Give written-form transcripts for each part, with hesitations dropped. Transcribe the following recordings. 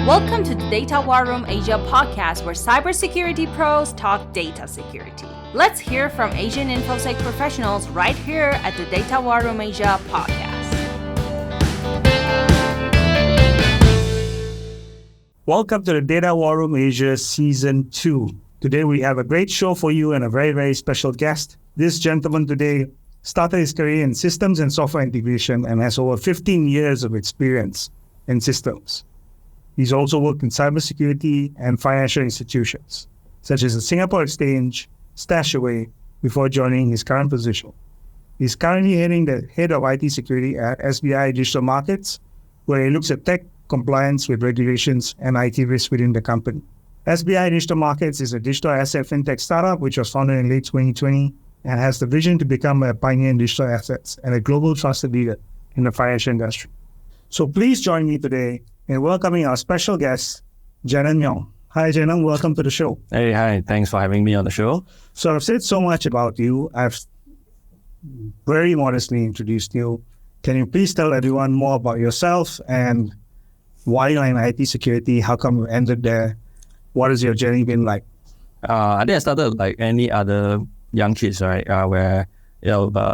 Welcome to the Data War Room Asia podcast, where cybersecurity pros talk data security. Let's hear from Asian InfoSec professionals right here at the Data War Room Asia podcast. Welcome to the Data War Room Asia Season 2. Today we have a great show for you and a very, very special guest. This gentleman today started his career in systems and software integration and has over 15 years of experience in systems. He's also worked in cybersecurity and financial institutions, such as the Singapore Exchange, Stashaway, before joining his current position. He's currently heading the head of IT security at SBI Digital Markets, where he looks at tech compliance with regulations and IT risk within the company. SBI Digital Markets is a digital asset fintech startup which was founded in late 2020 and has the vision to become a pioneer in digital assets and a global trusted leader in the financial industry. So please join me today in welcoming our special guest, Jannem Yong. Hi, Jannem. Welcome to the show. Hey, hi. Thanks for having me on the show. So I've said so much about you. I've very modestly introduced you. Can you please tell everyone more about yourself and why you're in IT security? How come you ended there? What has your journey been like? I think I started like any other young kids, right? Where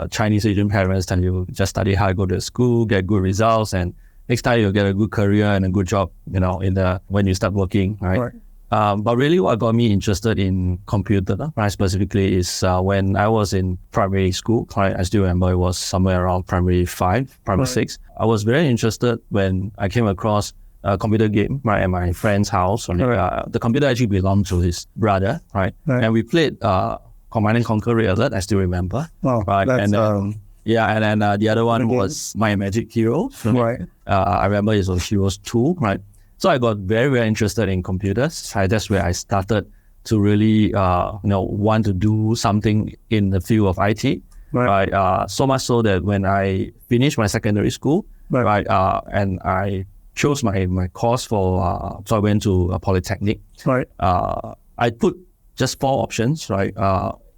Chinese Asian parents tell you just study hard, go to school, get good results, and next time you'll get a good career and a good job, when you start working, right? But really what got me interested in computer, right, specifically is when I was in primary school, right? I still remember it was somewhere around primary 5, primary 6. I was very interested when I came across a computer game, right, at my friend's house. The computer actually belonged to his brother, right? And we played Command and Conquer Red Alert, I still remember. Right? And then the other one was My Magic Hero. Right. I remember it was Heroes 2, right? So I got very, very interested in computers. Right? That's where I started to really, want to do something in the field of IT. Right. So much so that when I finished my secondary school, and I chose my course for, so I went to a polytechnic. Right. I put just 4 options, right?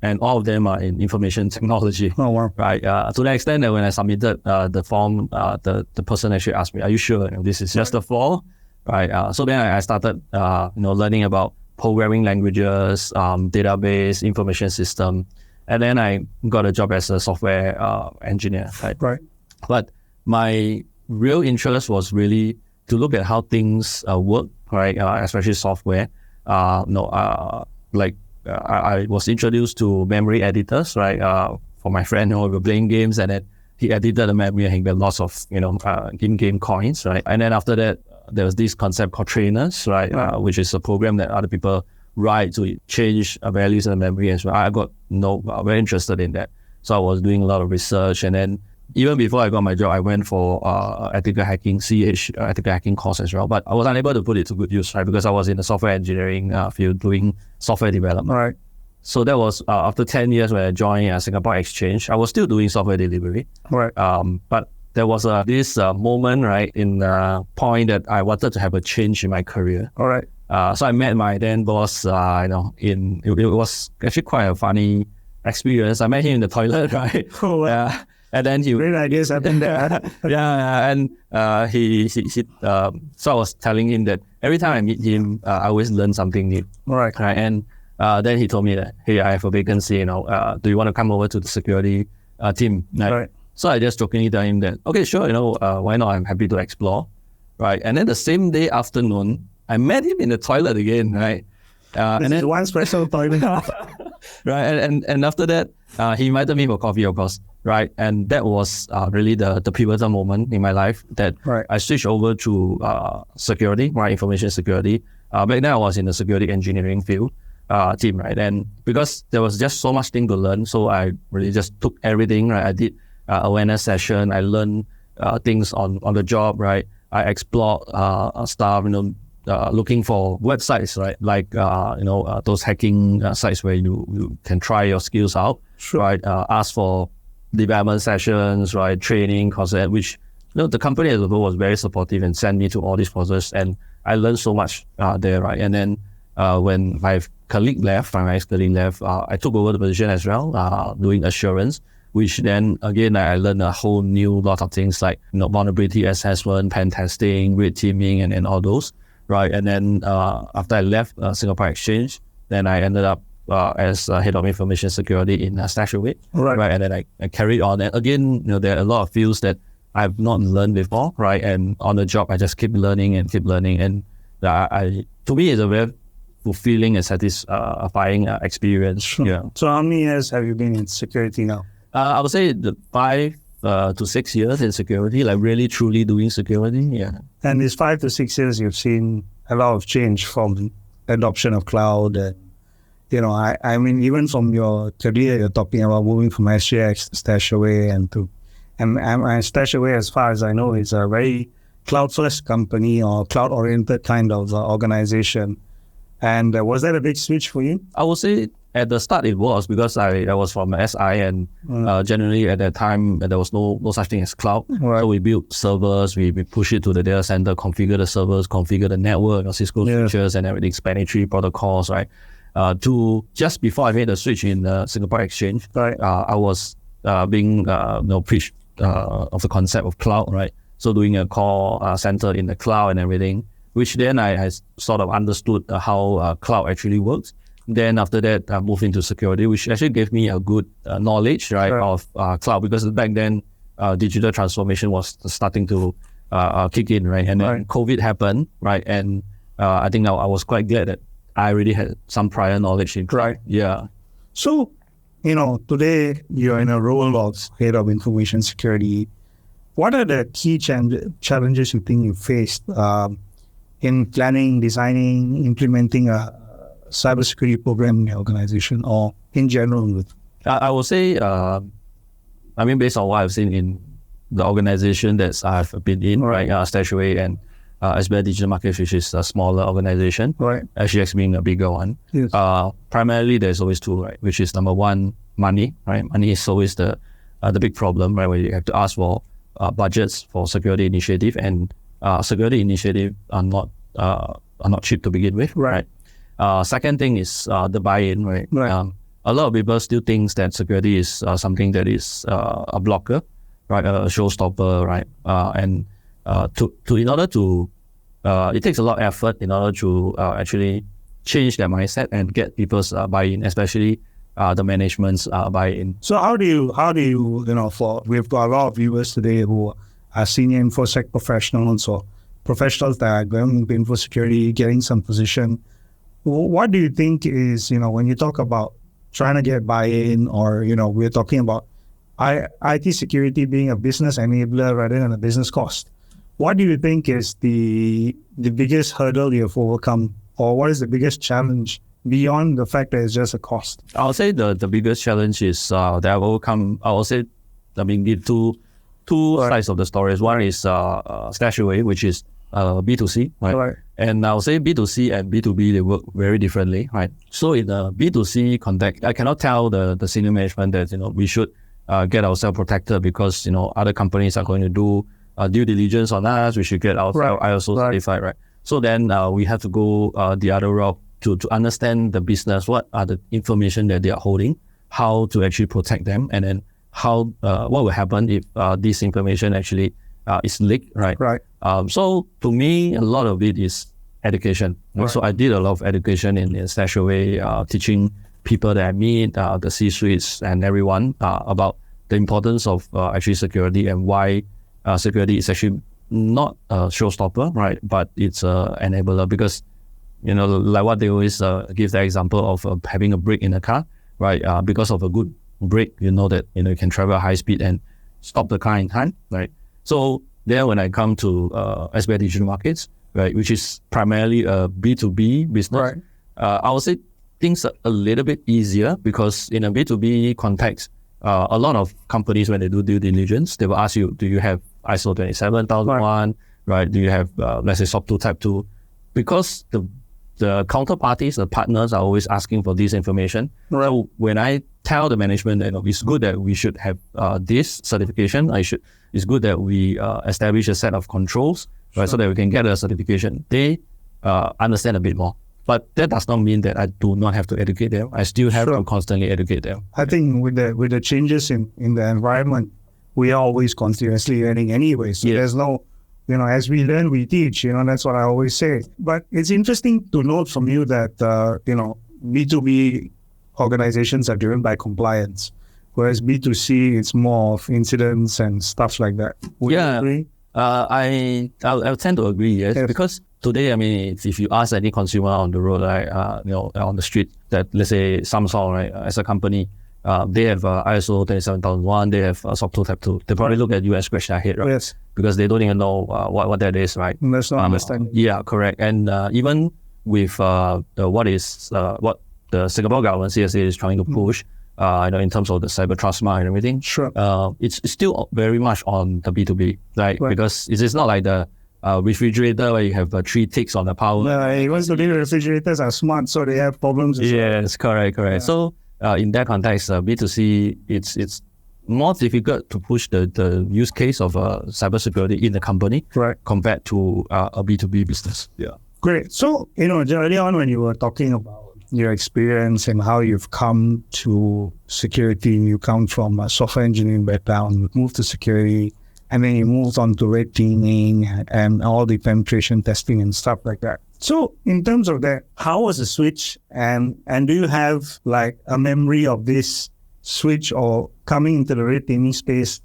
And all of them are in information technology. Oh, wow. Right. To the extent that when I submitted the form, the person actually asked me, "Are you sure this is just the 4?" Right. So then I started, learning about programming languages, database, information system, and then I got a job as a software engineer. Right. But my real interest was really to look at how things work, right? Especially software. I was introduced to memory editors, right? For my friend who were playing games, and then he edited the memory and he got lots of, in-game coins, right? And then after that, there was this concept called trainers, right? Which is a program that other people write to change values in the memory as well. I got very interested in that. So I was doing a lot of research, and then even before I got my job, I went for ethical hacking, ethical hacking course as well. But I was unable to put it to good use, right? Because I was in the software engineering field doing software development. Right. So that was after 10 years when I joined Singapore Exchange. I was still doing software delivery. Right. But there was this moment, right, in the point that I wanted to have a change in my career. All right. So I met my then boss, it was actually quite a funny experience. I met him in the toilet, right? Oh, wow. And then great ideas happened there. And so I was telling him that every time I meet him, I always learn something new. Right. And then he told me that, hey, I have a vacancy, do you want to come over to the security team? Right. So I just jokingly tell him that, okay, sure, why not? I'm happy to explore. Right. And then the same day afternoon, I met him in the toilet again, right? And then one special toilet. Right. And after that, he invited me for coffee, of course. Right. And that was really the pivotal moment in my life that I switched over to security, right? Information security. Back then I was in the security engineering field team, right? And because there was just so much thing to learn, so I really just took everything, right? I did awareness session. I learned things on the job, right? I explored stuff, looking for websites, right? Like, those hacking sites where you can try your skills out, right? Ask for development sessions, right? Training courses, which, the company as a whole was very supportive and sent me to all these courses. And I learned so much there, right? And then when my ex-colleague left, I took over the position as well, doing assurance. which then again I learned a whole new lot of things like vulnerability assessment, pen testing, red teaming, and all those. right? And then after I left Singapore Exchange, then I ended up as head of information security in StashAway, right? And then I carried on. And again, there are a lot of fields that I've not learned before, right? And on the job, I just keep learning. And to me, it's a very fulfilling and satisfying experience. Sure. Yeah. So how many years have you been in security now? I would say 5 to 6 years in security, like really truly doing security. Yeah. And these 5 to 6 years, you've seen a lot of change from adoption of cloud. And, I mean, even from your career, you're talking about moving from SGX to StashAway and StashAway, as far as I know, is a very cloud-first company or cloud-oriented kind of organization. And was that a big switch for you? I would say at the start it was, because I was from SI, and generally at that time there was no such thing as cloud. Right. So we built servers, we push it to the data center, configure the servers, configure the network, Cisco switches and everything, explanatory protocols, right? To just before I made the switch in Singapore Exchange, right. I was being preached of the concept of cloud, right? So doing a call center in the cloud and everything, which then I sort of understood how cloud actually works. Then after that, I moved into security, which actually gave me a good knowledge, right, of cloud, because back then digital transformation was starting to kick in, right? And then COVID happened, right? And I think I was quite glad that I already had some prior knowledge in cloud. Right. Yeah. So, today you're in a role of head of information security. What are the key challenges you think you faced in planning, designing, implementing a cybersecurity program in your organization, or in general? I would say, based on what I've seen in the organization that I've been in, right, StashAway and SBI Digital Markets, which is a smaller organization, right, SGX being a bigger one. Yes. Primarily, there's always two, right, which is number one, money, right? Money is always the big problem, right, where you have to ask for budgets for security initiative, and security initiative are not cheap to begin with, right? Second thing is the buy-in, right? A lot of people still think that security is something that is a blocker, right? A showstopper, right? And in order to, it takes a lot of effort in order to actually change their mindset and get people's buy-in, especially the management's buy-in. So how do you, we've got a lot of viewers today who are senior InfoSec professionals or professionals that are going into info security, getting some position. What do you think is, when you talk about trying to get buy-in, or, we're talking about IT security being a business enabler rather than a business cost. What do you think is the biggest hurdle you have overcome, or what is the biggest challenge beyond the fact that it's just a cost? I'll say the biggest challenge is that I've overcome, the two sides of the story. One is StashAway, which is B2C, right? And I'll say B2C and B2B, they work very differently, right? So in the B2C context, I cannot tell the senior management that, we should get ourselves protected because, other companies are going to do due diligence on us. We should get ourselves ISO certified, right? So then we have to go the other route to understand the business, what are the information that they are holding, how to actually protect them, and then how what will happen if this information actually is leaked, right? So to me, a lot of it is education. So I did a lot of education in StashAway, teaching people that I meet, the C-suites and everyone about the importance of actually security and why security is actually not a showstopper, right? But it's an enabler because, like what they always give the example of having a brake in a car, right? Because of a good brake, that, you can travel high speed and stop the car in time, right? So then when I come to SBI Digital Markets, right, which is primarily a B2B business, I would say things are a little bit easier because in a B2B context, a lot of companies, when they do due diligence, they will ask you, do you have ISO 27001, right? Do you have, let's say, SOC 2 Type 2? Because the counterparties, the partners are always asking for this information. So when I tell the management that it's good that we should have this certification, it's good that we establish a set of controls, right, so that we can get a certification, they understand a bit more. But that does not mean that I do not have to educate them. I still have to constantly educate them. I think with the changes in the environment, we are always continuously learning anyway. So there's no as we learn, we teach, that's what I always say. But it's interesting to note from you that, B2B organizations are driven by compliance, whereas B2C, it's more of incidents and stuff like that. Would you agree? I tend to agree, yes. Because today, if you ask any consumer on the road, right, on the street, that let's say Samsung, right, as a company, they have ISO 27001, they have SOC 2 Type 2. They probably look at you and scratch their head, right? Yes. Because they don't even know what that is, right? That's not understanding. Yeah, correct. And even with what the Singapore government, CSA, is trying to push, in terms of the cyber trust mark and everything. Sure. It's still very much on the B2B, right? Because it's not like the refrigerator where you have 3 ticks on the power. Even today, refrigerators are smart, so they have problems. Yes, correct. Yeah. So in that context, B2C, it's more difficult to push the use case of cybersecurity in the company, right, compared to a B2B business. Yeah. Great. So, early on when you were talking about your experience and how you've come to security, you come from a software engineering background, you moved to security, and then you moved on to red teaming and all the penetration testing and stuff like that. So in terms of that, how was the switch? And do you have like a memory of this switch or coming into the red teaming space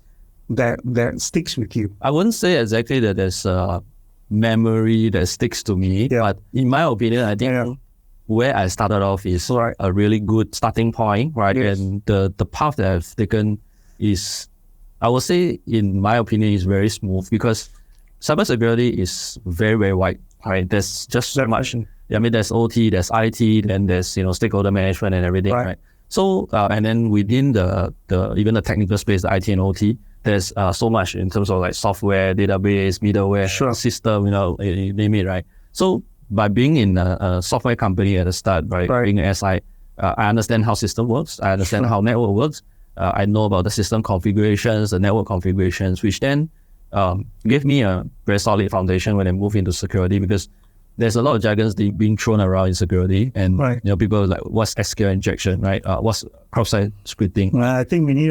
that sticks with you? I wouldn't say exactly that there's a memory that sticks to me, but in my opinion, I think where I started off is a really good starting point, right? Yes. And the path that I've taken is, I would say, in my opinion, is very smooth, because cybersecurity is very, very wide, right? There's just so much. There's OT, there's IT, then there's stakeholder management and everything, right? So and then within the even the technical space, the IT and OT, there's so much in terms of like software, database, middleware, system, you name it, right? So by being in a software company at the start, right, being an SI, I understand how system works. I understand how network works. I know about the system configurations, the network configurations, which then gave me a very solid foundation when I move into security, because there's a lot of jargons being thrown around in security, and people are like, what's SQL injection, right? What's cross-site scripting? I think we need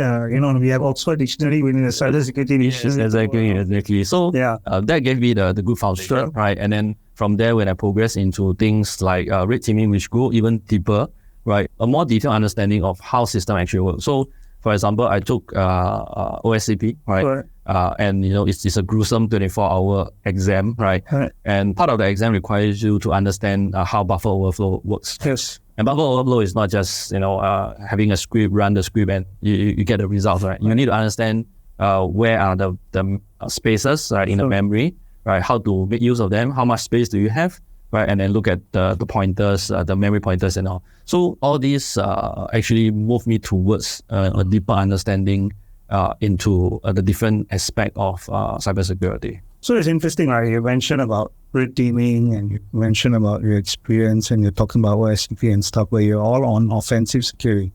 we have Oxford Dictionary, we need a cybersecurity dictionary. Exactly. So that gave me the good foundation, right? And then from there, when I progress into things like red teaming, which go even deeper, right? A more detailed understanding of how system actually works. So, for example, I took OSCP, right? And it's a gruesome 24-hour exam, right? And part of the exam requires you to understand how buffer overflow works. Yes. And buffer overflow is not just having a script, run the script, and you get the results, right? You need to understand where are the spaces, right, in the memory, right? How to make use of them? How much space do you have? Right, and then look at the pointers, the memory pointers and all. So all these actually move me towards a deeper understanding into the different aspect of cybersecurity. So it's interesting, right? You mentioned about red teaming and you mentioned about your experience, and you're talking about OSCP and stuff where you're all on offensive security.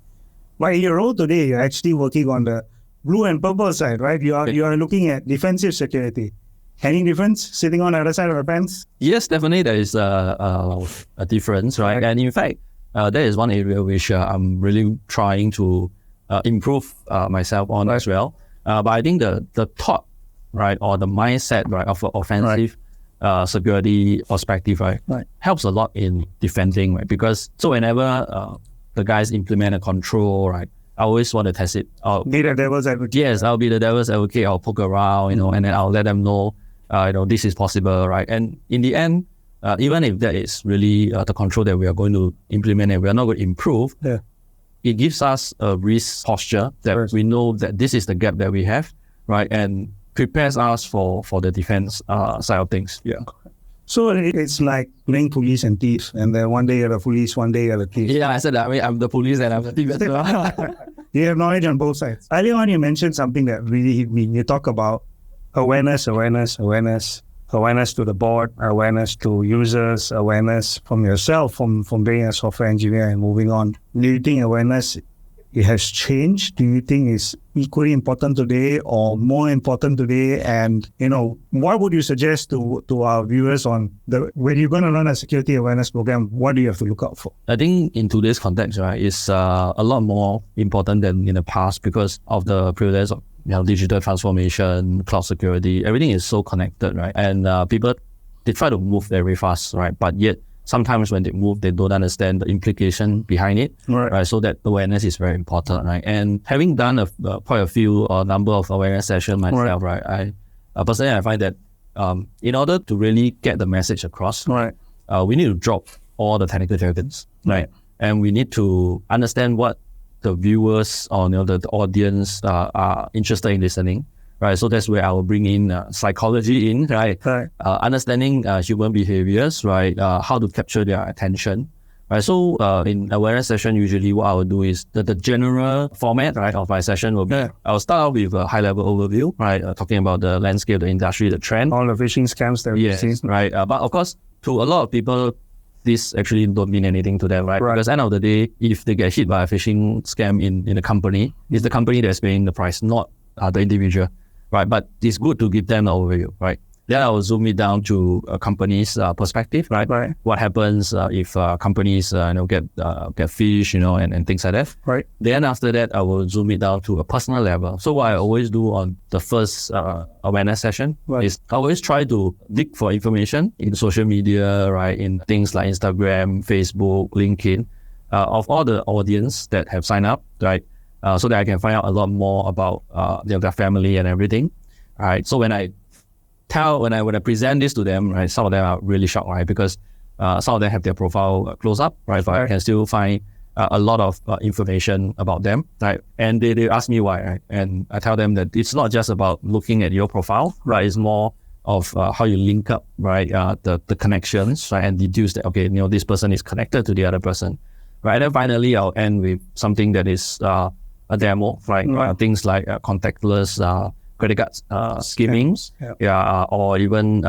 But in your role today, you're actually working on the blue and purple side, right? You are looking at defensive security. Any difference sitting on the other side of the fence? Yes, definitely there is a difference, right? And in fact, that is one area which I'm really trying to improve myself on as well. But I think the thought, right, or the mindset, right, of offensive security perspective, right, helps a lot in defending, right? Because so whenever the guys implement a control, right, I always want to test it. Be the devil's advocate. Yes, I'll be the devil's advocate. I'll poke around, and then I'll let them know, this is possible, right? And in the end, even if that is really the control that we are going to implement and we are not going to improve, it gives us a risk posture that we know that this is the gap that we have, right? And prepares us for the defense side of things. Yeah. So it's like playing police and thief, and then one day you're the police, one day you're the thief. Yeah, I said that. I'm the police and I'm the thief as well. You have knowledge on both sides. Earlier on, you mentioned something that really hit me. You talk about awareness to the board, awareness to users, awareness from yourself, from being a software engineer and moving on. Do you think awareness, it has changed? Do you think it's equally important today or more important today? And, what would you suggest to our viewers on when you're going to run a security awareness program, what do you have to look out for? I think in today's context, right, it's a lot more important than in the past because of the digital transformation, cloud security, everything is so connected, right? And people, they try to move very fast, right? But yet, sometimes when they move, they don't understand the implication behind it, right? So that awareness is very important, right? And having done quite a few number of awareness sessions myself, right? I personally find that in order to really get the message across, we need to drop all the technical jargons, right? And we need to understand what the viewers or the audience are interested in listening, right? So that's where I will bring in psychology in, right? Understanding human behaviors, right? How to capture their attention, right? So in awareness session, usually what I will do is the general format, right, of my session will be, I'll start out with a high-level overview, right? Talking about the landscape, the industry, the trend. All the phishing scams that we've seen. Right. But of course, to a lot of people, this actually don't mean anything to them, right? Because at the end of the day, if they get hit by a phishing scam in a company, it's the company that's paying the price, not the individual, right? But it's good to give them an overview, right? Then I will zoom it down to a company's perspective, right? What happens if companies get phished, and things like that. Right. Then after that, I will zoom it down to a personal level. So what I always do on the first awareness session is I always try to dig for information in social media, right? In things like Instagram, Facebook, LinkedIn, of all the audience that have signed up, right? So that I can find out a lot more about their family and everything, right? So when I present this to them, right, some of them are really shocked, right, because some of them have their profile close up, right, but I can still find a lot of information about them, right, and they ask me why, right, and I tell them that it's not just about looking at your profile, right, it's more of how you link up, right, the connections, right, and deduce that, okay, this person is connected to the other person, right, and then finally I'll end with something that is a demo, right, things like contactless credit card skimming, or even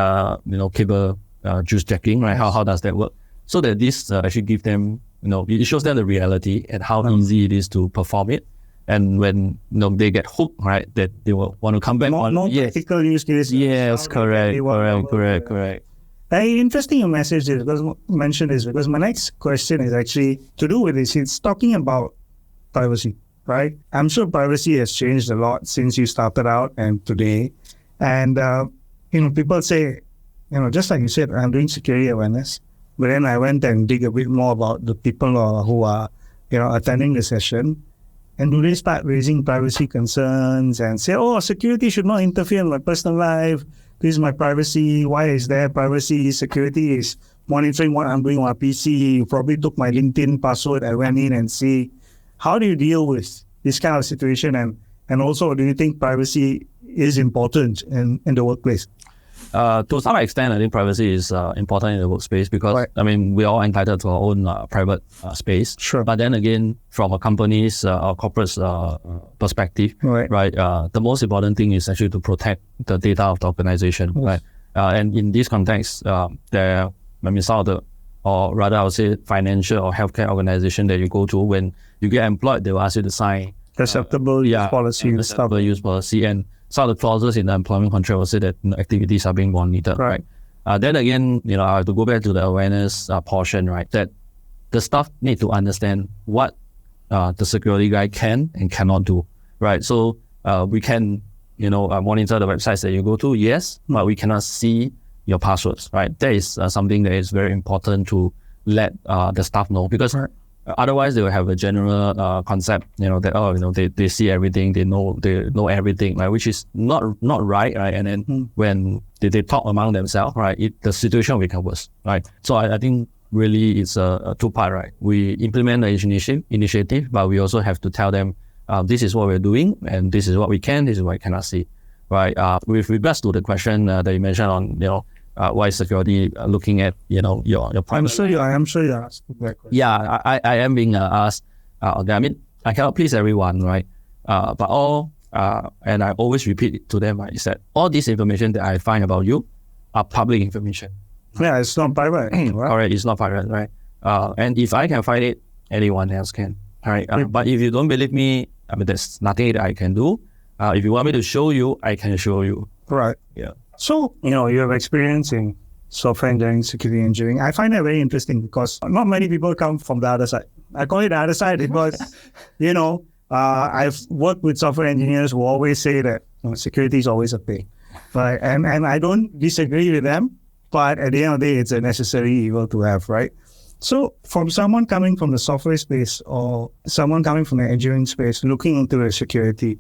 cable juice checking, right? How does that work? So that this actually give them, it shows them the reality and how easy it is to perform it. And when they get hooked, right, that they will want to come back on. Ethical use cases. Yes, correct. Very interesting your message is because my next question is actually to do with this. It's talking about privacy. Right? I'm sure privacy has changed a lot since you started out and today. And, people say, just like you said, I'm doing security awareness. But then I went and dig a bit more about the people who are, attending the session. And do they start raising privacy concerns and say, security should not interfere in my personal life. This is my privacy. Why is there privacy? Security is monitoring what I'm doing on my PC. You probably took my LinkedIn password. I went in and see. How do you deal with this kind of situation? And also, do you think privacy is important in the workplace? To some extent, I think privacy is important in the workspace because, we're all entitled to our own private space. Sure. But then again, from a company's or corporate's perspective, right, the most important thing is actually to protect the data of the organization, right? And in this context, some of the, or rather I would say financial or healthcare organization that you go to, when you get employed, they will ask you to sign acceptable use policy and stuff. Acceptable use policy, and some of the clauses in the employment contract will say that activities are being monitored, right? Then again, I have to go back to the awareness portion, right? That the staff need to understand what the security guy can and cannot do, right? So we can, monitor the websites that you go to, yes, but we cannot see your passwords, right? That is something that is very important to let the staff know, because otherwise they will have a general concept, that they see everything, they know everything, right? Which is not right, right? And then when they talk among themselves, right, the situation will become worse, right? So I think really it's a two-part, right? We implement the initiative, but we also have to tell them this is what we're doing, and this is what we can, this is what we cannot see. Right. With regards to the question that you mentioned on, why is security looking at, your private. I am sure you're asking that question. Yeah, I am being asked. I cannot please everyone, right? But and I always repeat it to them, right, is that all this information that I find about you are public information. Yeah, it's not private. Right? Correct, it's not private, right? And if I can find it, anyone else can. All right. But if you don't believe me, there's nothing that I can do. If you want me to show you, I can show you. Right. Yeah. So, you have experience in software engineering, security engineering. I find that very interesting because not many people come from the other side. I call it the other side because, I've worked with software engineers who always say that security is always a pain, right? And I don't disagree with them, but at the end of the day, it's a necessary evil to have, right? So from someone coming from the software space or someone coming from the engineering space, looking into the security,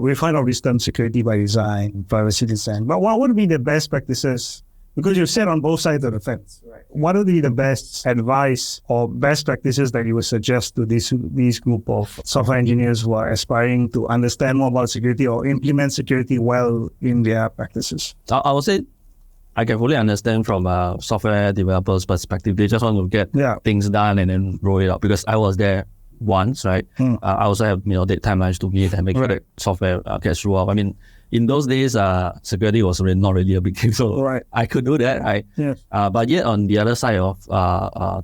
we've heard of this term security by design, privacy design, but what would be the best practices? Because you've said on both sides of the fence, right? What would be the best advice or best practices that you would suggest to these group of software engineers who are aspiring to understand more about security or implement security well in their practices? I would say I can fully understand from a software developer's perspective. They just want to get things done and then roll it out, because I was there once, right? I also have date timelines to meet and make sure that software gets rolled out. I mean, in those days, security was not really a big deal, so I could do that, right? Yes. But yet on the other side of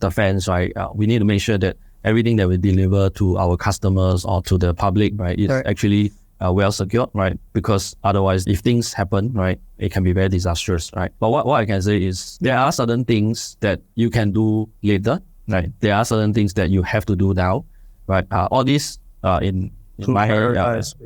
the fence, right, we need to make sure that everything that we deliver to our customers or to the public, right, is actually well secured, right? Because otherwise, if things happen, right, it can be very disastrous, right? But what I can say is there are certain things that you can do later, right? There are certain things that you have to do now, right? All these in my head,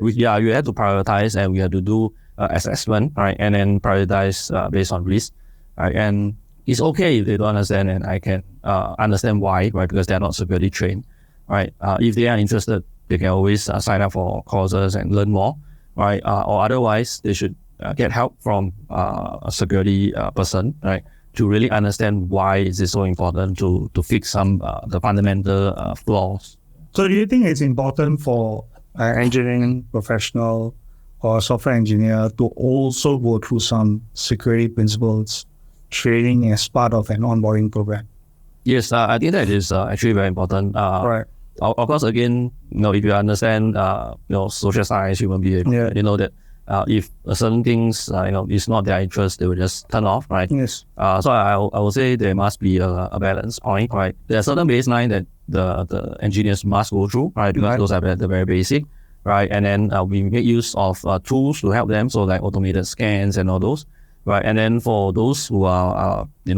you have to prioritize, and we have to do assessment, right? And then prioritize based on risk, right? And it's okay if they don't understand, and I can understand why, right? Because they're not security trained, right? If they are interested, they can always sign up for courses and learn more, right? Or otherwise, they should get help from a security person, right? To really understand why is it so important to fix some the fundamental flaws. So do you think it's important for an engineering professional or software engineer to also go through some security principles training as part of an onboarding program? Yes, I think that is actually very important. Right. Of course, again, if you understand, social science, human behavior, you know that if certain things, is not their interest, they will just turn off, right? Yes. So I would say there must be a balance point, right? There are certain baseline that the engineers must go through, right? Because those are the very basic, right? And then we make use of tools to help them, so like automated scans and all those, right? And then for those who are, they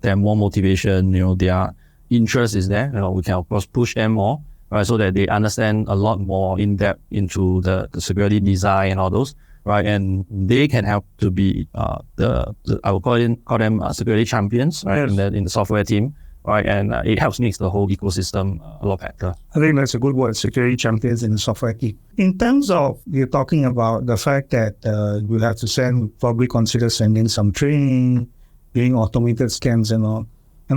have more motivation, their interest is there, we can of course push them more, right? So that they understand a lot more in depth into the security design and all those, right? And they can help to be I would call them security champions, right? Yes. In the software team, right? And it helps make the whole ecosystem a lot better. I think that's a good word, security champions in the software team. In terms of you're talking about the fact that you have to probably consider sending some training, doing automated scans and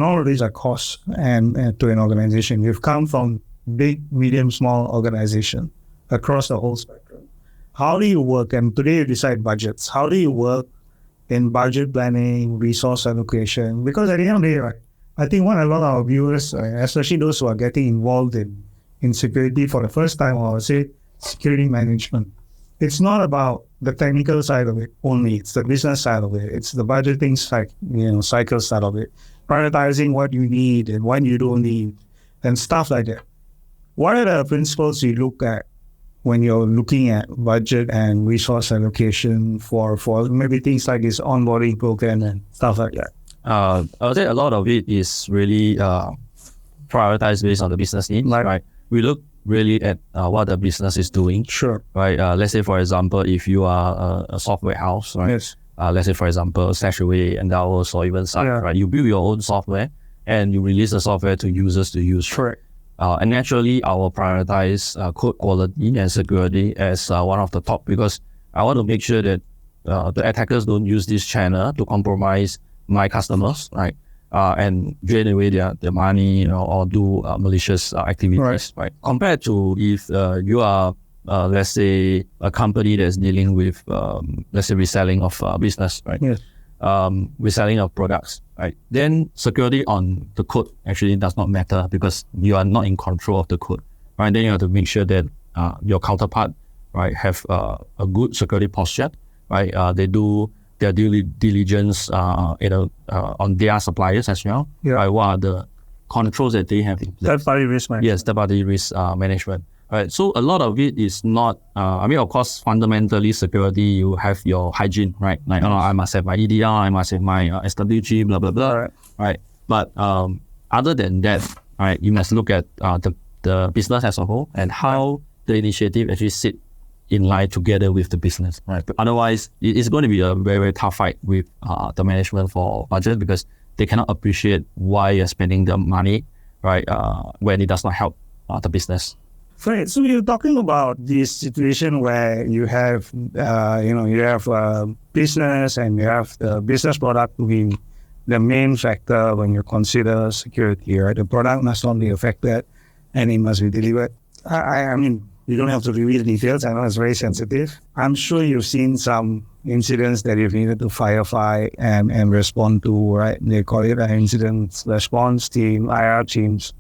all of these are costs and to an organization. You've come from big, medium, small organization across the whole spectrum. How do you work? And today you decide budgets. How do you work in budget planning, resource allocation? Because at the end of the day, right, I think what a lot of our viewers, especially those who are getting involved in security for the first time, or say security management, it's not about the technical side of it only. It's the business side of it. It's the budgeting side, cycle side of it. Prioritizing what you need and what you don't need and stuff like that. What are the principles you look at when you're looking at budget and resource allocation for maybe things like this onboarding program and stuff like that? I would say a lot of it is really prioritized based on the business needs, right? We look really at what the business is doing. Sure. Right. Let's say, for example, if you are a software house, right? Yes. Let's say, for example, Stashaway and Dallas or even such, right? You build your own software and you release the software to users to use. Correct. And naturally, I will prioritize code quality and security as one of the top, because I want to make sure that the attackers don't use this channel to compromise my customers, right? And drain away their money, or do malicious activities, right? Compared to if you are, let's say, a company that's dealing with, let's say, reselling of business, right? Yes. Reselling of products, right? Then security on the code actually does not matter, because you are not in control of the code, right? Then you have to make sure that your counterpart, right, have a good security posture, right? They do their due diligence, on their suppliers as well. Yeah. Right? What are the controls that they have? Third-party risk management. Yes, third-party risk management. Right. So a lot of it is not. Of course, fundamentally, security, you have your hygiene, right? Like, I must have my EDR, I must have my SWG, blah blah blah. Right. But other than that, right, you must look at the business as a whole and how the initiative actually sit in line together with the business, right? But otherwise, it's going to be a very, very tough fight with the management for budget, because they cannot appreciate why you're spending the money, right? When it does not help the business. Right. So you're talking about this situation where you have, business, and you have the business product being the main factor when you consider security, right? The product must not be affected and it must be delivered. I mean, you don't have to reveal details. I know it's very sensitive. I'm sure you've seen some incidents that you've needed to firefight and respond to, right? They call it an incident response team, IR teams.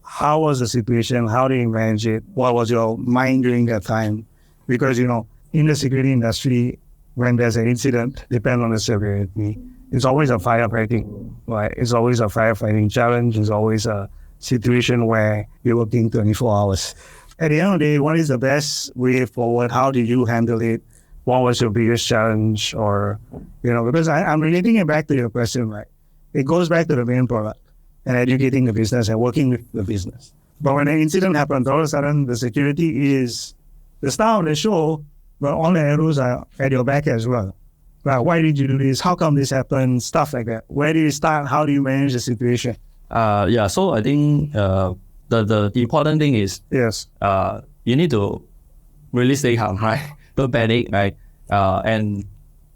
How was the situation? How do you manage it? What was your mind during that time? Because, in the security industry, when there's an incident, depending on the severity, it's always a firefighting, right? It's always a firefighting challenge. It's always a situation where you're working 24 hours. At the end of the day, what is the best way forward? How did you handle it? What was your biggest challenge? Or, because I'm relating it back to your question, right? It goes back to the main product and educating the business and working with the business. But when an incident happens, all of a sudden the security is the star of the show, but all the arrows are at your back as well. Right? Why did you do this? How come this happened? Stuff like that. Where do you start? How do you manage the situation? So I think the important thing is, yes, you need to really stay calm, right? Don't panic, right? And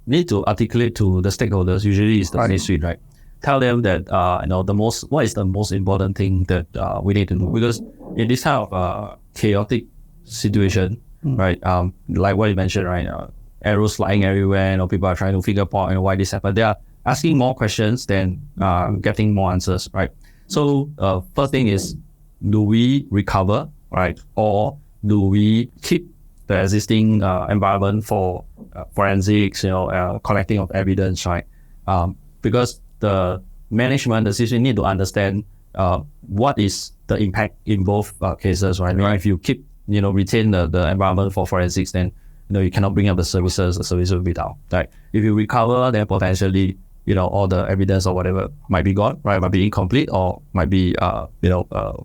need to articulate to the stakeholders. Usually it's the C-suite, right? Tell them that what is the most important thing that we need to do, because in this kind of chaotic situation, right? Like what you mentioned, right? Arrows flying everywhere, people are trying to figure out why this happened. They are asking more questions than getting more answers, right? So first thing is, do we recover, right? Or do we keep the existing environment for forensics, collecting of evidence, right? Because the management, the C-suite need to understand what is the impact in both cases, right? If you keep, retain the environment for forensics, then you cannot bring up the services will be down, right? If you recover, then potentially, all the evidence or whatever might be gone, right? Might be incomplete or might be,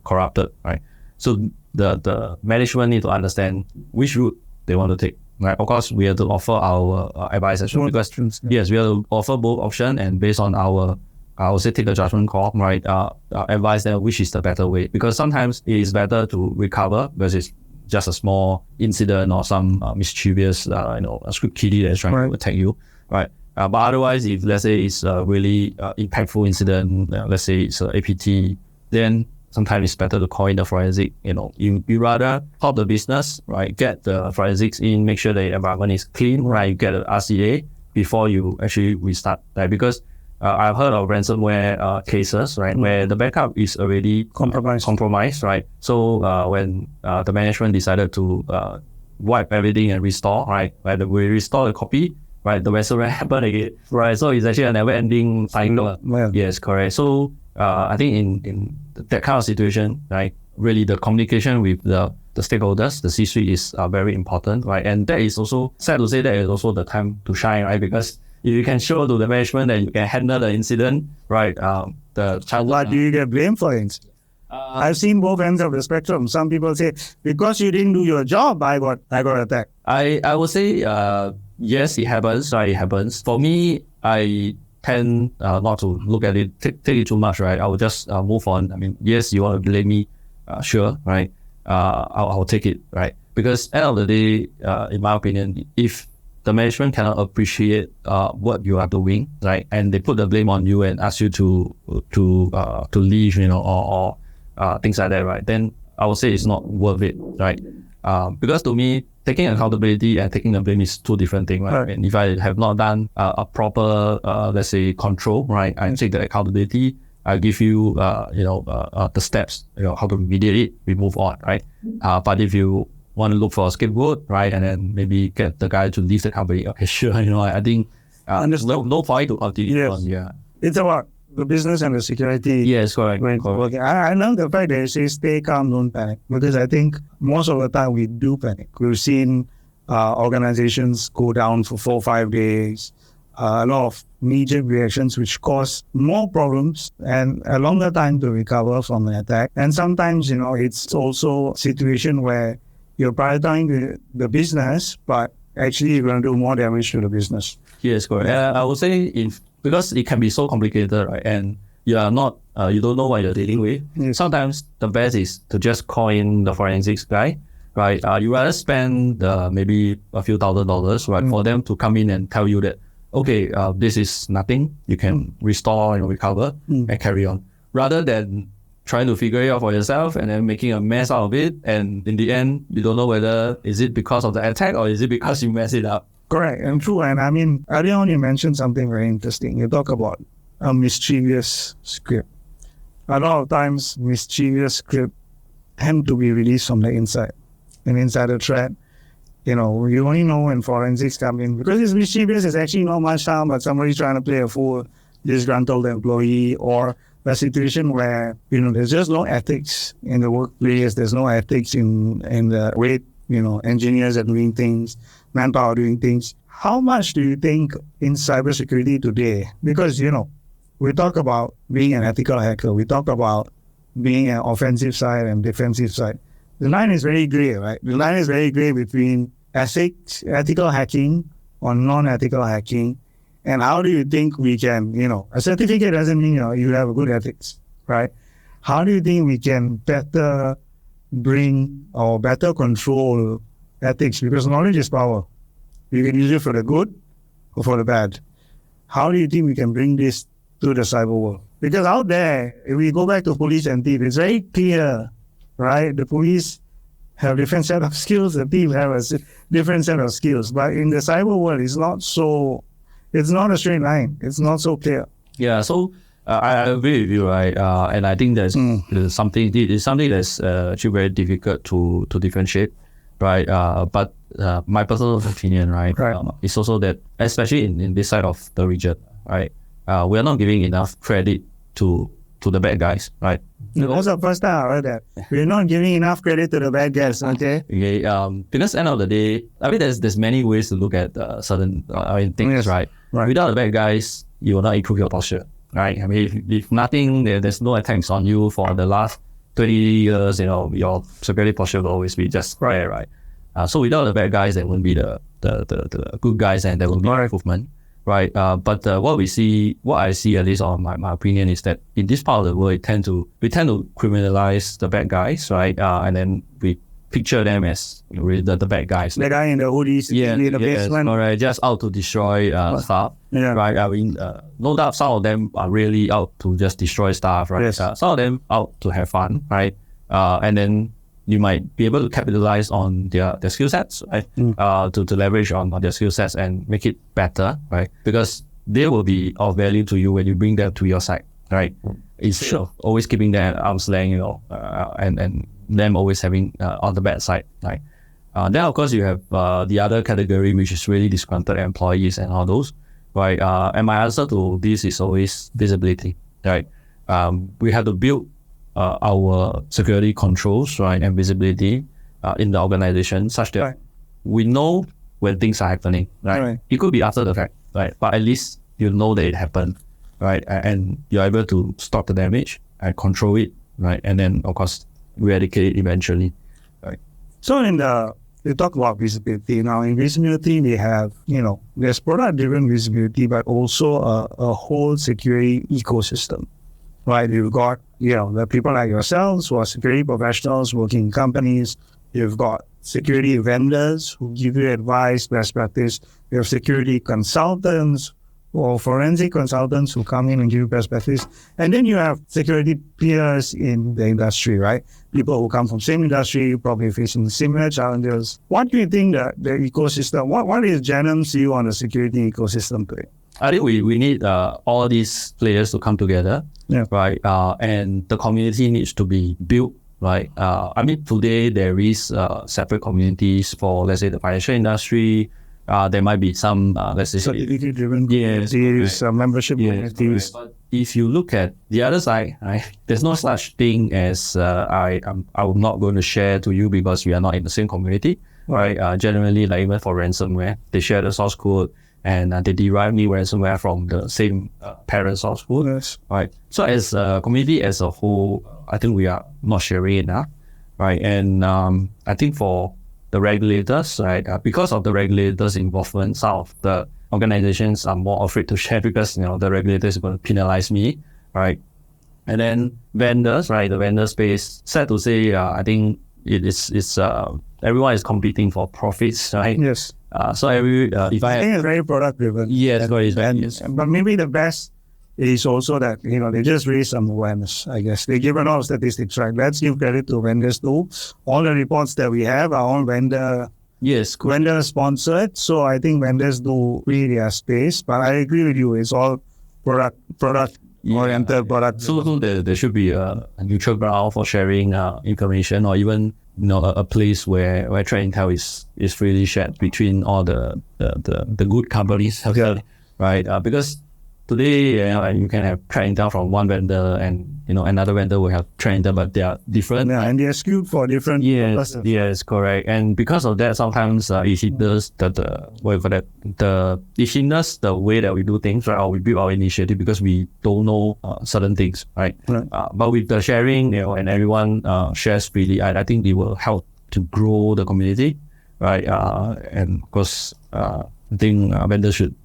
corrupted, right? So the management need to understand which route they want to take, right? Of course, we have to offer our advice as well, because yes, we have to offer both options, and based on I would say take a judgment call, right? Advise them which is the better way, because sometimes it is better to recover because it's just a small incident or some mischievous, a script kiddie that's trying to attack you, right? But otherwise, if let's say it's a really impactful incident, let's say it's a APT, then sometimes it's better to call in the forensic. You rather help the business, right? Get the forensics in, make sure the environment is clean, right? You get an RCA before you actually restart, right? Because I've heard of ransomware cases, right, where the backup is already compromised, right? So when the management decided to wipe everything and restore, right? When we restore the copy, right, the ransomware happened again, right? So it's actually a never-ending cycle. Yes, correct. So I think in that kind of situation, right, really the communication with the stakeholders, the C-suite is very important, right? And that is also, sad to say, that is also the time to shine, right? Because if you can show to the management that you can handle the incident, right, the challenge. But do you get blamed for it? I've seen both ends of the spectrum. Some people say, because you didn't do your job, I got attacked. I would say, yes, it happens, right? It happens. For me, I tend not to look at it, take it too much, right? I will just move on. I mean, yes, you want to blame me, sure, right? I'll take it, right? Because at the end of the day, in my opinion, if the management cannot appreciate what you are doing, right, and they put the blame on you and ask you to leave, or things like that, right, then I would say it's not worth it, right? Because to me, taking accountability and taking the blame is two different things, right? And if I have not done a proper, let's say, control, right, I take the accountability, I give you, the steps, how to remediate it, we move on, right? But if you want to look for a scapegoat, right, and then maybe get the guy to leave the company, okay, sure, I think no point to continue on, yeah. It's about the business and the security. Yes, correct. Okay. I love the fact that you say stay calm, don't panic, because I think most of the time we do panic. We've seen organizations go down for 4 or 5 days, a lot of major reactions which cause more problems and a longer time to recover from an attack. And sometimes, it's also a situation where you're prioritizing the business, but actually you're going to do more damage to the business. Yes, correct. I would say because it can be so complicated, right? And you are not, you don't know what you're dealing with. Yes. Sometimes the best is to just call in the forensics guy, right? You rather spend maybe a few $1,000s, right, for them to come in and tell you that, okay, this is nothing. You can restore and recover and carry on, rather than trying to figure it out for yourself and then making a mess out of it. And in the end, you don't know whether is it because of the attack or is it because you mess it up. Correct and true. And I mean, earlier on you mentioned something very interesting. You talk about a mischievous script. A lot of times, mischievous script tend to be released from the inside. An insider threat. You know, you only know when forensics come in. Because it's mischievous, it's actually not much harm, but somebody's trying to play a fool, disgruntled employee, or a situation where, you know, there's just no ethics in the workplace, there's no ethics in the way, you know, engineers are doing things, manpower doing things. How much do you think in cybersecurity today? Because, you know, we talk about being an ethical hacker, we talk about being an offensive side and defensive side. The line is very gray, right? The line is very gray between ethics, ethical hacking or non-ethical hacking. And how do you think we can, you know, a certificate doesn't mean, you know, you have a good ethics, right? How do you think we can better bring or better control ethics? Because knowledge is power. You can use it for the good or for the bad. How do you think we can bring this to the cyber world? Because out there, if we go back to police and thief, it's very clear, right? The police have different set of skills, the thief have a different set of skills. But in the cyber world, it's not a straight line. It's not so clear. Yeah, so I agree with you, right? And I think there's something that's actually very difficult to differentiate, right? But my personal opinion, right, is also that, especially in this side of the region, right, we are not giving enough credit to the bad guys, right? That's the first time I heard that. We're not giving enough credit to the bad guys, okay? Okay, because end of the day, I mean, there's many ways to look at certain things, yes. right? Without the bad guys, you will not improve your posture, right? I mean, if nothing, there's no attacks on you for the last 20 years, you know, your security posture will always be just there, right? So without the bad guys, there won't be the good guys, and there will be improvement. Right, but what I see, at least on my opinion, is that in this part of the world, we tend to criminalize the bad guys, right? And then we picture them as the bad guys. The guy in the hoodies, in the basement. All right, just out to destroy stuff, right? I mean, no doubt some of them are really out to just destroy stuff, right? Yes. Some of them out to have fun, right? And then you might be able to capitalize on their skill sets, right? To leverage on their skill sets and make it better, right? Because they will be of value to you when you bring them to your side, right? It's always keeping them at arm's length, you know, and them always having on the bad side, right? Then of course you have the other category, which is really disgruntled employees and all those, right? And my answer to this is always visibility, right? We have to build our security controls, right, and visibility in the organization, such that we know when things are happening, right? It could be after the fact, right? But at least you know that it happened, right? And you're able to stop the damage and control it, right? And then, of course, eradicate it eventually, right? So we talk about visibility. Now, in visibility, we have, you know, there's product-driven visibility, but also a whole security ecosystem. Right, you've got, you know, the people like yourselves who are security professionals working in companies. You've got security vendors who give you advice, best practice. You have security consultants or forensic consultants who come in and give you best practice. And then you have security peers in the industry, right? People who come from same industry, probably facing similar challenges. What do you think that the ecosystem, what is Jannem's view on the security ecosystem today? I think we need all these players to come together, right? And the community needs to be built, right? I mean, today there is separate communities for, let's say, the financial industry. There might be some, let's say, certificate-driven communities, membership communities. But if you look at the other side, right, there's no such thing as I'm not going to share to you because we are not in the same community, right? Generally, like even for ransomware, they share the source code. And they derive new ransomware from the same parent source code, right? So as a community as a whole, I think we are not sharing enough, right? And I think for the regulators, right? Because of the regulators' involvement, some of the organizations are more afraid to share because, the regulators are going to penalize me, right? And then vendors, right? The vendor space, sad to say, I think it's everyone is competing for profits, right? Yes. So I think it's very product driven. Yes, yes. But maybe the best is also that, they just raise some awareness, I guess. They give a lot of statistics, right? Let's give credit to vendors too. All the reports that we have are all vendor sponsored. So I think vendors do free their space. But I agree with you, it's all product oriented product. So there should be a neutral ground for sharing information, or even a place where threat intel is freely shared between all the good companies, right? Because today you can have threat intel from one vendor, and another vendor will have threat intel, but they are different. Yeah, and they are skewed for different purposes. Yes, correct. And because of that, sometimes it hinders it hinders the way that we do things, right? Or we build our initiative because we don't know certain things, right? But with the sharing, and everyone shares freely, I think it will help to grow the community, right? And of course, I think vendors should,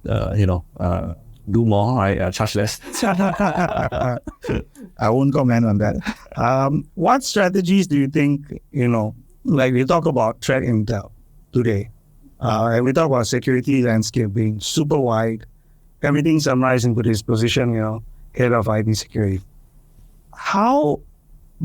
do more, right? Charge less. I won't comment on that. What strategies do you think, like we talk about threat intel today, and we talk about security landscape being super wide, everything summarized into this position, head of IT security. How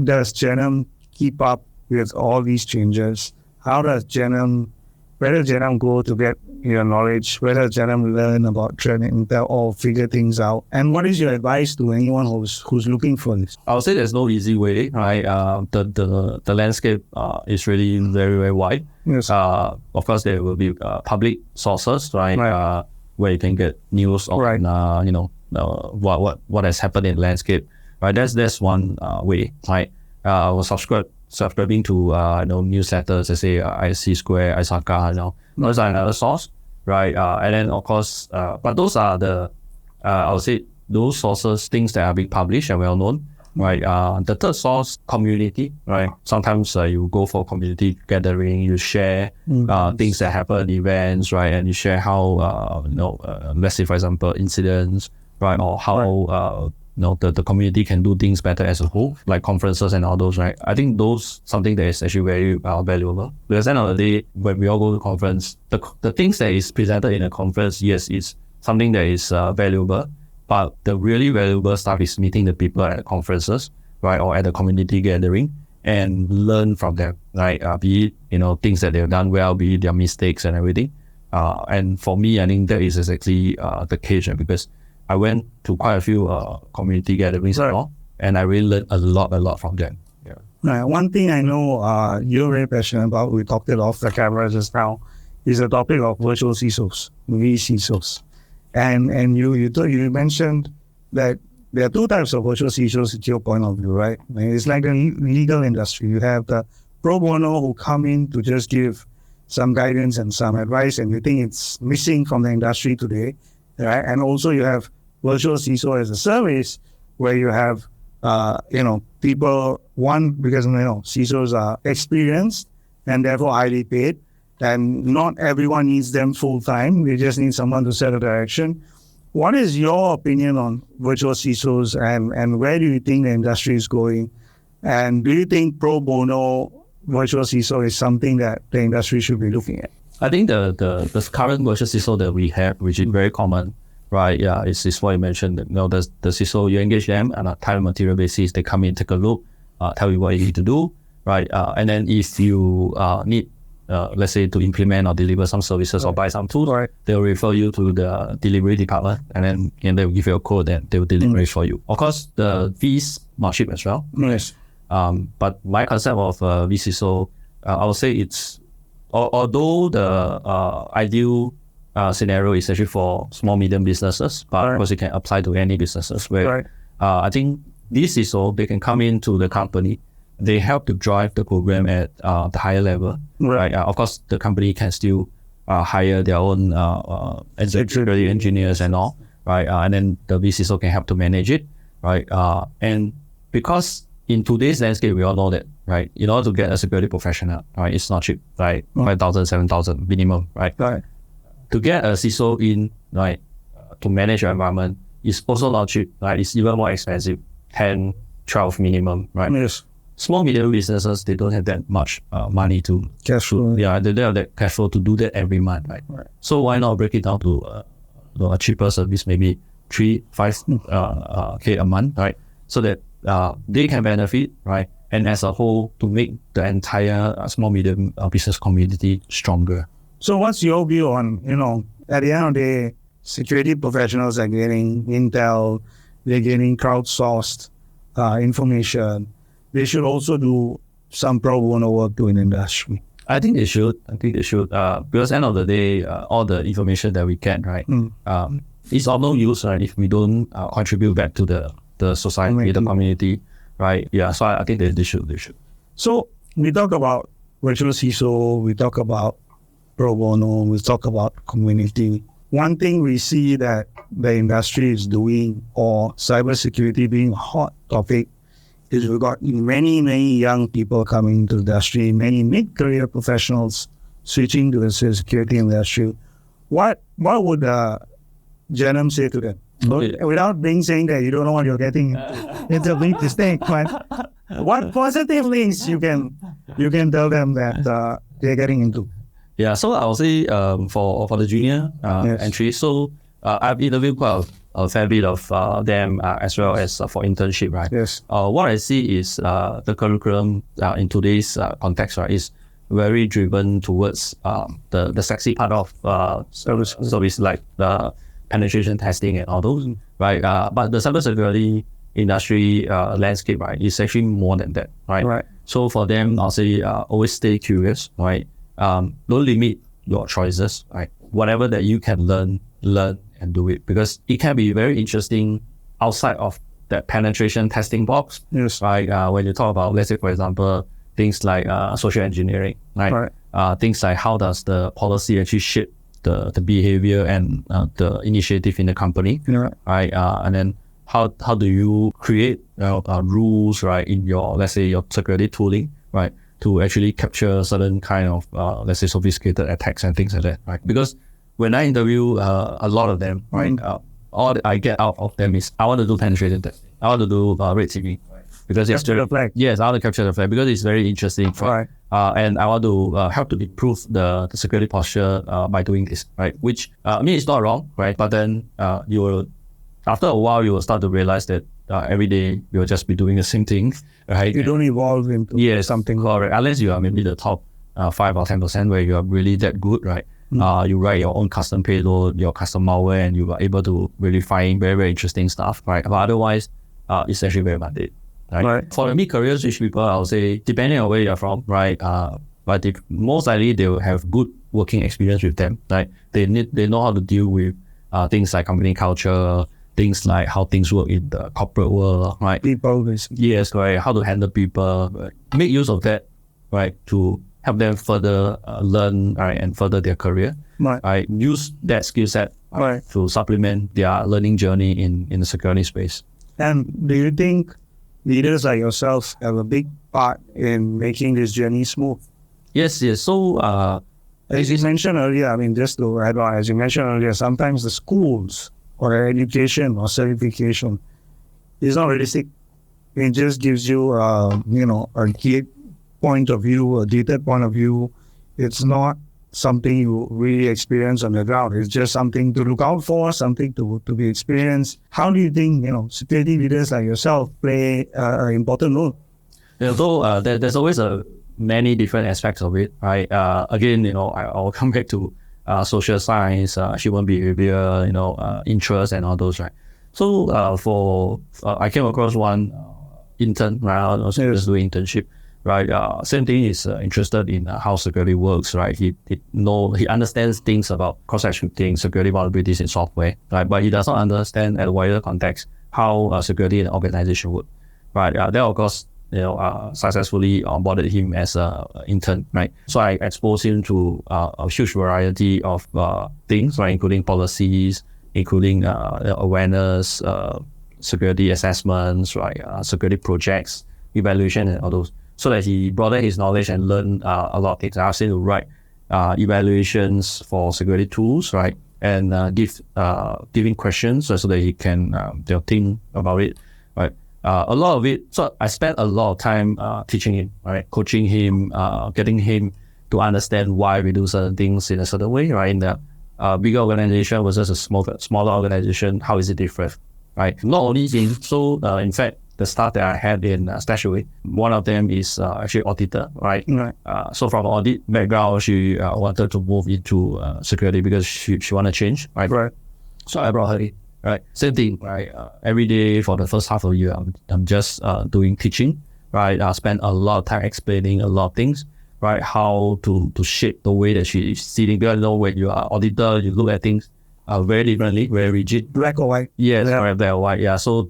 does Jannem keep up with all these changes? Where does Jannem go to get your knowledge? Where does Jannem learn about threat intel or figure things out? And what is your advice to anyone who's looking for this? I would say there's no easy way, right? The landscape is really very, very wide. Yes. Of course, there will be public sources, right? Where you can get news on, what has happened in the landscape, right? That's one way, right? I was subscribing to newsletters, let's say IC Square, ISACA, those are another source, right? And then of course, but those are I would say those sources, things that are being published and well known, right? The third source, community, right? Sometimes you go for community gathering, you share things that happen, events, right? And you share how, let's say for example, incidents, right? Or how the community can do things better as a whole, like conferences and all those, right? I think those something that is actually very valuable. Because at the end of the day, when we all go to conference, the things that is presented in a conference, yes, it's something that is valuable, but the really valuable stuff is meeting the people at conferences, right? Or at the community gathering and learn from them, right? Be it, things that they've done well, be it their mistakes and everything. And for me, I think that is exactly the case, right? Because I went to quite a few community gatherings and I really learned a lot from them. Yeah. Right. One thing I know you're very passionate about, we talked it off the camera just now, is the topic of virtual CISOs, vCISOs. And you mentioned that there are two types of virtual CISOs to your point of view, right? It's like the legal industry. You have the pro bono who come in to just give some guidance and some advice, and you think it's missing from the industry today, right? And also you have virtual CISO as a service where you have, people, because CISOs are experienced and therefore highly paid, and not everyone needs them full time. They just need someone to set a direction. What is your opinion on virtual CISOs, and where do you think the industry is going? And do you think pro bono virtual CISO is something that the industry should be looking at? I think the current virtual CISO that we have, which is very common, right? Yeah, is what you mentioned. The CISO, you engage them on a time and material basis. They come in, take a look, tell you what you need to do, right? And then if you need, let's say, to implement or deliver some services or buy some tools, they'll refer you to the delivery department, and then they'll give you a code and they will deliver it for you. Of course, the fees must ship as well. Yes. But my concept of vCISO, I would say it's, although the ideal scenario is actually for small, medium businesses, but of course it can apply to any businesses where I think this CISO, they can come into the company, they help to drive the program at the higher level. Right. Of course, the company can still hire their own security engineers and all, right? And then the vCISO can help to manage it, right? And because in today's landscape, we all know that right? In order to get a security professional, right, it's not cheap, right? 5,000, 7,000 minimum, right? Right. To get a CISO in, right, to manage your environment is also not cheap, right? It's even more expensive, 10, 12 minimum, right? Yes. Small, medium businesses, they don't have that much money to cash flow. Yeah, they don't have that cash flow to do that every month, right? So why not break it down to a cheaper service, maybe 3-5 K a month, right? So that they can benefit, right? And as a whole, to make the entire small, medium business community stronger. So what's your view on, at the end of the day, security professionals are getting intel, they're getting crowdsourced information. They should also do some pro bono work to an industry. I think they should. Because at the end of the day, all the information that we get, right, it's of no use, right, if we don't contribute back to the society, the community, right? Yeah, so I think they should. So we talk about virtual CISO, we talk about pro bono, we talk about community. One thing we see that the industry is doing, or cybersecurity being a hot topic, is we've got many young people coming into the industry, many mid-career professionals switching to the security industry. What would Jannem say to them? Without saying that you don't know what you're getting into, it's a big mistake, but what positive things you can tell them that they're getting into? Yeah, so I'll say for the junior entry, so I've interviewed quite a fair bit of them as well as for internship, right? Yes. What I see is the curriculum in today's context, right, is very driven towards the sexy part of service, like the penetration testing and all those, right? But the cybersecurity industry landscape, right, is actually more than that, right? Right. So for them, I'll say always stay curious, right? Don't limit your choices, right? Whatever that you can learn and do it, because it can be very interesting outside of that penetration testing box. Yes. Right. When you talk about, let's say, for example, things like social engineering, right? Things like how does the policy actually shape the behavior and the initiative in the company, right? And then how do you create rules, right, in your, let's say, your security tooling, right, to actually capture certain kind of, let's say, sophisticated attacks and things like that, right? Because when I interview a lot of them, right, all that I get out of them is I want to do penetration testing. I want to do red teaming. Because capture the flag. Yes, I want to capture the flag because it's very interesting. Right. And I want to help to improve the security posture by doing this, right? Which, I mean, it's not wrong, right? But then you will, after a while, you will start to realize that every day you'll just be doing the same thing, right? You don't evolve into something. Correct. Unless you are maybe the top 5 or 10% where you are really that good, right? You write your own custom payload, your custom malware, and you are able to really find very, very interesting stuff, right? But otherwise, it's actually very mundane. Right. For the mid-career switch people, I'll say, depending on where you're from, right? But most likely they will have good working experience with them, right? They know how to deal with things like company culture, things like how things work in the corporate world, right? People, basically. Yes, correct. How to handle people, right? Make use of that, right? To help them further learn, right, and further their career. Right. Use that skill set to supplement their learning journey in the security space. And do you think leaders like yourself have a big part in making this journey smooth? Yes. So, as you mentioned earlier, I mean, just to add on, as you mentioned earlier, sometimes the schools or education or certification is not realistic. It just gives you, a key point of view, a detailed point of view. It's not something you really experience on the ground. It's just something to look out for, something to be experienced. How do you think, security leaders like yourself play an important role? Though there's always many different aspects of it, right? Again, I'll come back to social science, human behavior, interests and all those, right? So I came across one intern, right? I was just doing internship. Right, same thing is interested in how security works, right? He understands things about cross-site scripting, security vulnerabilities in software, right? But he does not understand at a wider context how security in an organization work, right? That of course, successfully onboarded him as an intern, right? So I exposed him to a huge variety of things, right? Including policies, including awareness, security assessments, right? Security projects, evaluation, and all those. so that he broadened his knowledge and learned a lot of things. I asked him to write evaluations for security tools, right? And giving questions so that he can think about it, right? A lot of it, so I spent a lot of time teaching him, right? Coaching him, getting him to understand why we do certain things in a certain way, right? In the bigger organization versus a smaller organization, how is it different, right? Not only him, so in fact, the staff that I had in Stashaway, one of them is actually auditor, right? So from audit background, she wanted to move into security because she wanted to change, right? So I brought her in, right? Same thing, right? Every day for the first half of the year, I'm just doing teaching, right? I spend a lot of time explaining a lot of things, right? How to shape the way that she is seeing. Because when you are auditor, you look at things very differently, very rigid. Black or white. Yes, black or white. Yeah. So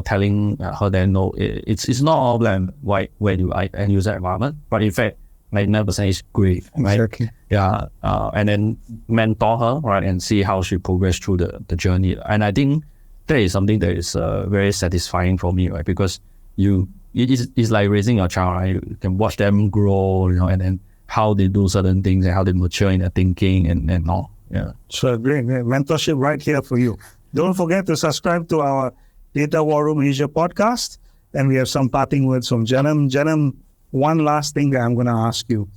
telling her that no, it's not all black and white when you are end user environment, but in fact 99% is gray, right? Exactly. Yeah. And then mentor her, right, and see how she progressed through the journey. And I think that is something that is very satisfying for me, right? Because it's like raising a child, right? You can watch them grow, and then how they do certain things and how they mature in their thinking and all. Yeah. So great mentorship right here for you. Don't forget to subscribe to our Data War Room Asia podcast. And we have some parting words from Jannem. Jannem, one last thing that I'm going to ask you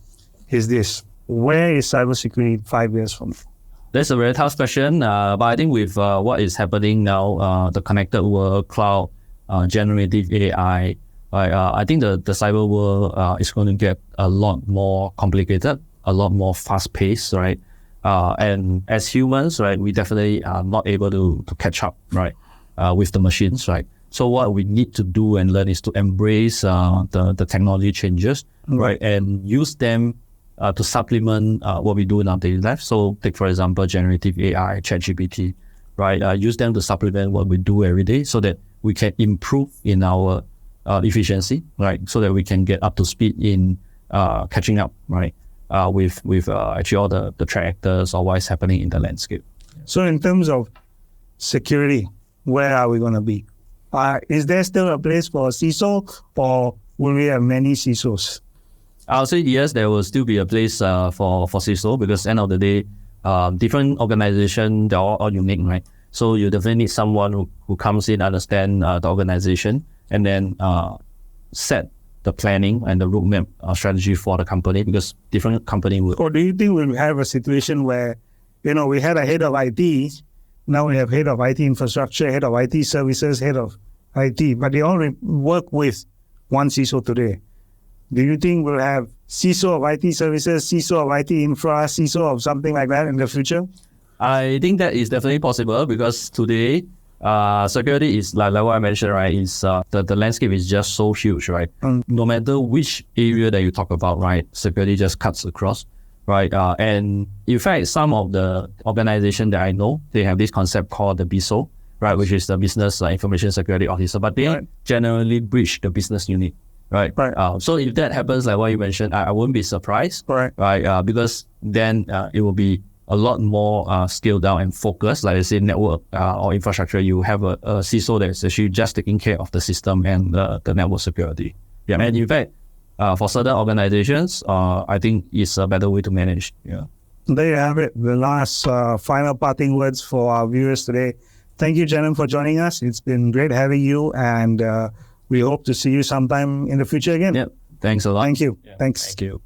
is this. Where is cybersecurity 5 years from now? That's a very tough question. But I think with what is happening now, the connected world, cloud, generative AI, I think the cyber world is going to get a lot more complicated, a lot more fast-paced, right? And as humans, right, we definitely are not able to catch up, right, with the machines, right? So what we need to do and learn is to embrace the technology changes, right, and use them to supplement what we do in our daily life. So take, for example, generative AI, ChatGPT, right? Use them to supplement what we do every day so that we can improve in our efficiency, right? So that we can get up to speed in catching up, right? With actually all the threat actors or what is happening in the landscape. So in terms of security, where are we going to be? Is there still a place for a CISO, or will we have many CISOs? I'll say yes, there will still be a place for CISO, because at the end of the day, different organizations, they're all unique, right? So you definitely need someone who comes in, understand the organization, and then set the planning and the roadmap strategy for the company, because different company will. Or do you think we'll have a situation where, we had a head of IT, now we have head of IT infrastructure, head of IT services, head of IT, but they all work with one CISO today. Do you think we'll have CISO of IT services, CISO of IT infra, CISO of something like that in the future? I think that is definitely possible, because today, security is like what I mentioned, right? Is the landscape is just so huge, right? No matter which area that you talk about, right? Security just cuts across, right? And in fact, some of the organizations that I know, they have this concept called the BISO, right? Which is the Business Information Security Officer, but they generally breach the business unit, right? So if that happens, like what you mentioned, I wouldn't be surprised, right? Because then it will be a lot more scaled down and focused. Like I say, network or infrastructure, you have a CISO that's actually just taking care of the system and the network security. Yeah, and in fact, for certain organizations, I think it's a better way to manage. Yeah. There you have it. The last final parting words for our viewers today. Thank you, Jannem, for joining us. It's been great having you, and we hope to see you sometime in the future again. Yeah. Thanks a lot. Thank you. Yeah. Thanks. Thank you.